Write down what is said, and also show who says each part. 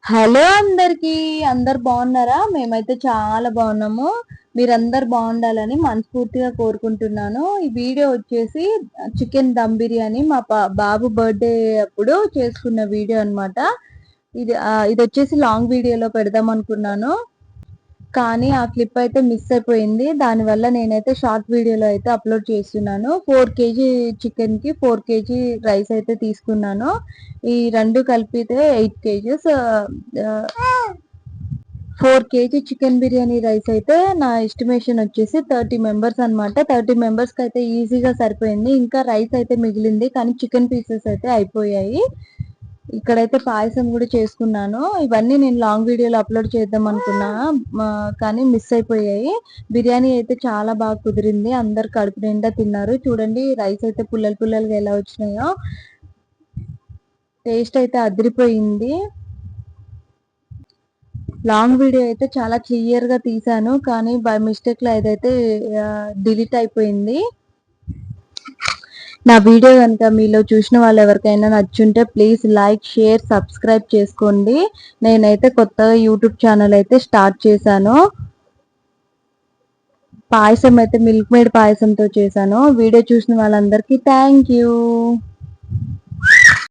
Speaker 1: Hello అందరికి, అందరు బాగున్నారా? మేమైతే చాలా బాగున్నాము. మీరందరు బాగుండాలని మనస్ఫూర్తిగా కోరుకుంటున్నాను. ఈ వీడియో వచ్చేసి చికెన్ దమ్ బిర్యానీ మా బాబు బర్త్డే అప్పుడు చేసుకున్న వీడియో అనమాట. ఇది వచ్చేసి లాంగ్ వీడియోలో పెడదాం అనుకున్నాను, కానీ ఆ క్లిప్ అయితే మిస్ అయిపోయింది. దానివల్ల నేనైతే షార్ట్ వీడియోలో అయితే అప్లోడ్ చేస్తున్నాను. 4 kg చికెన్ కి 4 kg రైస్ అయితే తీసుకున్నాను. ఈ రెండు కలిపితే 8 kgs. 4 kg chicken biryani rice అయితే నా ఎస్టిమేషన్ వచ్చేసి 30 మెంబర్స్ అనమాట. 30 మెంబర్స్ కి అయితే ఈజీగా సరిపోయింది. ఇంకా రైస్ అయితే మిగిలింది, కానీ చికెన్ పీసెస్ అయితే అయిపోయాయి. ఇక్కడైతే పాయసం కూడా చేసుకున్నాను. ఇవన్నీ నేను లాంగ్ వీడియోలో అప్లోడ్ చేద్దాం అనుకున్నా, కానీ మిస్ అయిపోయాయి. బిర్యానీ అయితే చాలా బాగా కుదిరింది. అందరు కడుపు నిండా తిన్నారు. చూడండి రైస్ అయితే పుల్లలు పుల్లలుగా ఎలా వచ్చినాయో. టేస్ట్ అయితే అదిరిపోయింది. లాంగ్ వీడియో అయితే చాలా క్లియర్ గా తీసాను, కానీ బై మిస్టేక్ లో ఏదైతే డిలీట్ అయిపోయింది. నా వీడియో కనుక మీలో చూసిన వాళ్ళు ఎవరికైనా నచ్చుంటే ప్లీజ్ లైక్, షేర్, సబ్స్క్రైబ్ చేసుకోండి. నేనైతే కొత్తగా యూట్యూబ్ ఛానల్ అయితే స్టార్ట్ చేశాను. పాయసం అయితే మిల్క్ మేడ్ పాయసంతో చేశాను. వీడియో చూసిన వాళ్ళందరికీ థ్యాంక్ యూ.